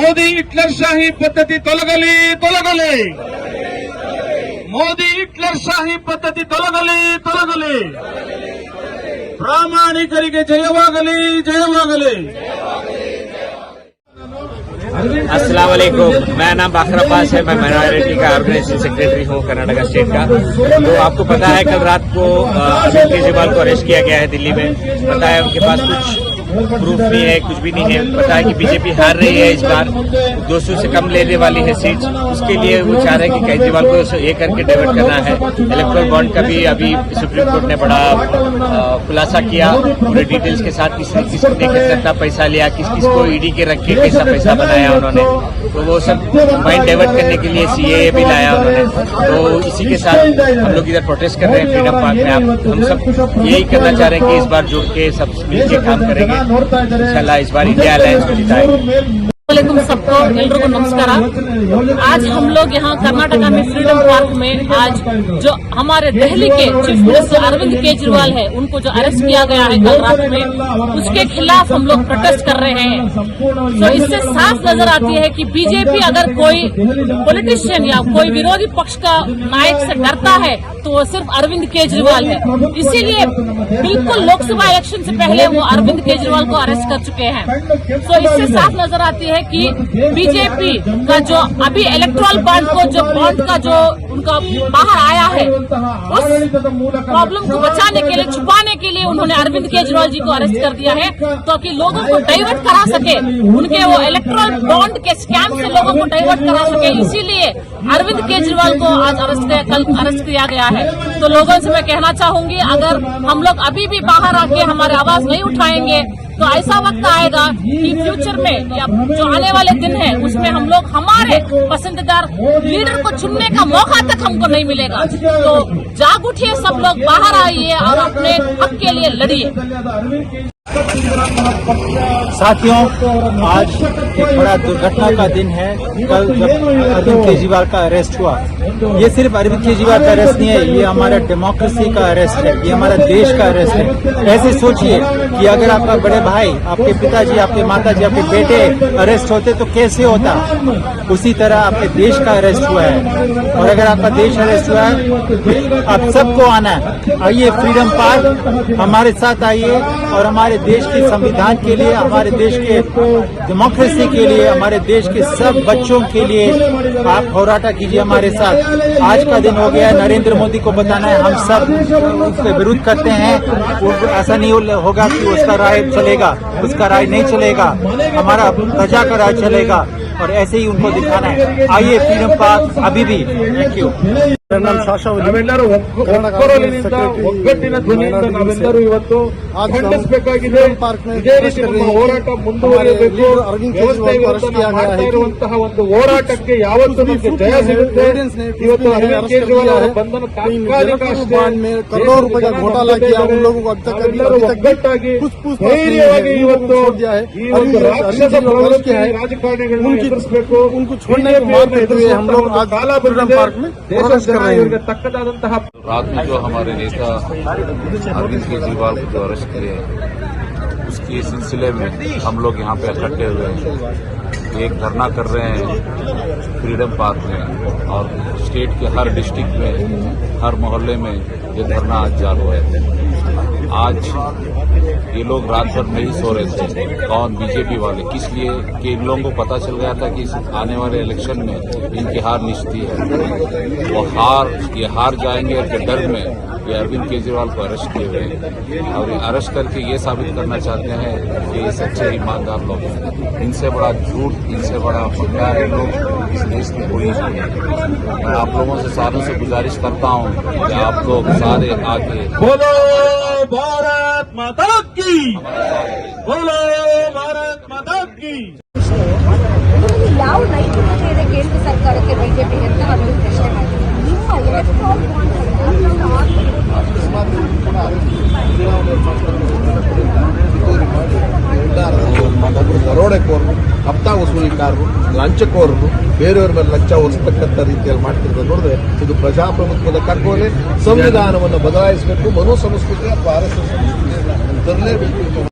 Modi Hitler Shahi పద్ధతి తొలగలి తొలగలి Modi Hitler Shahi పద్ధతి తొలగలి తొలగలి ಪ್ರಾಮಾಣಿಕರಿಗೆ ಜಯವಾಗಲಿ ಜಯವಾಗಲಿ। अस्सलाम वालेकुम, मेरा नाम बाखर अब्बास है। मैं माइनॉरिटी का ऑर्गेनाइजेशन सेक्रेटरी हूँ कर्नाटका स्टेट का। तो आपको पता है कल रात को अरविंद केजरीवाल को अरेस्ट किया गया है दिल्ली में। पता है उनके पास कुछ प्रूफ नहीं है, कुछ भी नहीं है। पता है कि बीजेपी हार रही है, इस बार 200 से कम लेने वाली है सीट। उसके लिए वो चाह रहे हैं कि केजरीवाल को ये करके डाइवर्ट करना है। इलेक्टोरल बॉन्ड का भी अभी सुप्रीम कोर्ट ने बड़ा खुलासा किया पूरे डिटेल्स के साथ, किसने कितना पैसा लिया, किस किस को ईडी के रख के कैसा पैसा बनाया उन्होंने। तो वो सब माइंड डाइवर्ट करने के लिए सीएए भी लाया उन्होंने। तो इसी के साथ हम लोग इधर प्रोटेस्ट कर रहे हैं फ्रीडम पार्क में। हम सब यही करना चाह रहे हैं कि इस बार जुड़ के सब मिलकर काम करेंगे। इंशाल्लाह इस बार इंडिया अलायंस को जिताएंगे। वालेकुम सबको, एल्रिಗೂ नमस्कार। आज हम लोग यहाँ कर्नाटका में फ्रीडम पार्क में आज जो हमारे दिल्ली के चीफ मिनिस्टर अरविंद केजरीवाल है उनको जो अरेस्ट किया गया है कल रात में, उसके खिलाफ हम लोग प्रोटेस्ट कर रहे हैं। तो इससे साफ नजर आती है कि बीजेपी अगर कोई पॉलिटिशियन या कोई विरोधी पक्ष का नायक से डरता है तो वो सिर्फ अरविंद केजरीवाल है। इसीलिए बिल्कुल लोकसभा इलेक्शन से पहले वो अरविंद केजरीवाल को अरेस्ट कर चुके हैं। तो इससे साफ नजर आती है कि बीजेपी का जो अभी इलेक्टोरल बॉन्ड का जो उनका बाहर आया है, उस प्रॉब्लम को बचाने के लिए, छुपाने के लिए उन्होंने अरविंद केजरीवाल जी को अरेस्ट कर दिया है, ताकि लोगों को डाइवर्ट करा सके, उनके वो इलेक्टोरल बॉन्ड के स्कैम से लोगों को डाइवर्ट करा सके। इसीलिए अरविंद केजरीवाल को आज कल अरेस्ट किया गया है। तो लोगों से मैं कहना चाहूंगी, अगर हम लोग अभी भी बाहर आके हमारी आवाज नहीं उठाएंगे तो ऐसा वक्त आएगा कि फ्यूचर में या जो आने वाले दिन है उसमें हम लोग हमारे पसंदीदा लीडर को चुनने का मौका तक हमको नहीं मिलेगा। तो जाग उठिए, सब लोग बाहर आइए और अपने हक के लिए लड़िए। साथियों, आज एक बड़ा दुर्घटना का दिन है। कल जब अरविंद केजरीवाल का अरेस्ट हुआ, ये सिर्फ अरविंद केजरीवाल का अरेस्ट नहीं है, ये हमारा डेमोक्रेसी का अरेस्ट है, ये हमारा देश का अरेस्ट है। ऐसे सोचिए कि अगर आपका बड़े भाई, आपके पिताजी, आपके माताजी, आपके बेटे अरेस्ट होते तो कैसे होता, उसी तरह आपके देश का अरेस्ट हुआ है। और अगर आपका देश अरेस्ट हुआ है, आप सबको आना है। आइए फ्रीडम पार्क, हमारे साथ आइए और हमारे देश के संविधान के लिए, हमारे देश के डेमोक्रेसी के लिए, हमारे देश के सब बच्चों के लिए आप होराटा कीजिए हमारे साथ। आज का दिन हो गया है, नरेंद्र मोदी को बताना है हम सब उसके विरुद्ध करते हैं। ऐसा नहीं होगा कि उसका राय चलेगा, उसका राय नहीं चलेगा, हमारा प्रजा का राय चलेगा, और ऐसे ही उनको दिखाना है। आइए फ्रीडम पार्क अभी भी। Thank you. ನಾವೆಲ್ಲರೂ ಒಕ್ಕೊರಲಿನಿಂದ ಒಗ್ಗಟ್ಟಿನ ಧ್ವನಿಯಿಂದ ನಾವೆಲ್ಲರೂ ಇವತ್ತು ಖಂಡಿಸಬೇಕಾಗಿದೆ। ಇದೇ ರೀತಿ ನಮ್ಮ ಹೋರಾಟ ಮುಂದುವರಿಯಬೇಕು। ವ್ಯವಸ್ಥೆ ಮಾಡ್ತಾ ಇರುವಂತಹ ಒಂದು ಹೋರಾಟಕ್ಕೆ ಯಾವತ್ತೂ ನಮಗೆ ಜಯ ಸಿಗುತ್ತೆ। ಇವತ್ತು ಅರವಿಂದ್ ಕೇಜ್ರಿವಾಲ್ ಅವರ ಬಂಧನ ತಾತ್ಕಾಲಿಕ ಅಷ್ಟೇ, ಕರೋड़ों रुपए का घोटाला किया उन लोगों को अब तक ಒಗ್ಗಟ್ಟಾಗಿ ಧೈರ್ಯವಾಗಿ ಇವತ್ತು ಈ ಒಂದು ರಾಕ್ಷಸ ಪ್ರವೃತ್ತಿ ರಾಜಕಾರಣಿಗಳನ್ನ ಎದುರಿಸಬೇಕು। उनको छोड़ने के मार्ग पे हम लोग आज काला फ्रीडम पार्क में रात में जो हमारे नेता अरविंद केजरीवाल को जो अरेस्ट किए, उसके सिलसिले में हम लोग यहाँ पे इकट्ठे हुए हैं। एक धरना कर रहे हैं फ्रीडम पार्क में, और स्टेट के हर डिस्ट्रिक्ट में, हर मोहल्ले में ये धरना आज चालू है। आज ये लोग रात भर नहीं सो रहे थे। कौन? बीजेपी वाले। किस लिए? कि इन लोगों को पता चल गया था कि आने वाले इलेक्शन में इनकी हार निश्चित है। वो हार जाएंगे के डर में ये अरविंद केजरीवाल को अरेस्ट किए हुए हैं, और अरेस्ट करके ये साबित करना चाहते हैं कि ये सच्चे ईमानदार लोग हैं। इनसे बड़ा झूठ, इनसे बड़ा पंगा लोग इस देश में कोई नहीं है। मैं आप लोगों से सारों से गुजारिश करता हूँ कि आप लोग सारे आके बोलो भारत माता की, बोलो भारत माता की। ಯಾವ ನೈತಿಕತೆ ಇದೆ ಕೇಂದ್ರ ಸರ್ಕಾರಕ್ಕೆ ಬಿಜೆಪಿಗೆ ಅಂತ ಒಂದು ಪ್ರಶ್ನೆ ಮಾಡ್ತೀನಿ। ನಿಮ್ಮ ಎಲೆಕ್ಟ್ರಾಲ್ ದರೋಡೆಕೋರರು, ಹಪ್ತಾ ವಸೂಲಿಕಾರರು, ಲಂಚಕೋರರು, ಬೇರೆಯವರ ಮೇಲೆ ಲಂಚ ಹೊರಿಸತಕ್ಕಂಥ ರೀತಿಯಲ್ಲಿ ಮಾಡ್ತಿರೋದು ನೋಡಿದ್ರೆ ಇದು ಪ್ರಜಾಪ್ರಭುತ್ವದ ಕಗ್ಗೊಲೆ. ಸಂವಿಧಾನವನ್ನು ಬದಲಾಯಿಸಬೇಕು, ಮನು ಸಂಸ್ಕೃತಿ ಅಥವಾ RSS ಸಂಸ್ಕೃತಿಯನ್ನು ತರಲೇಬೇಕು.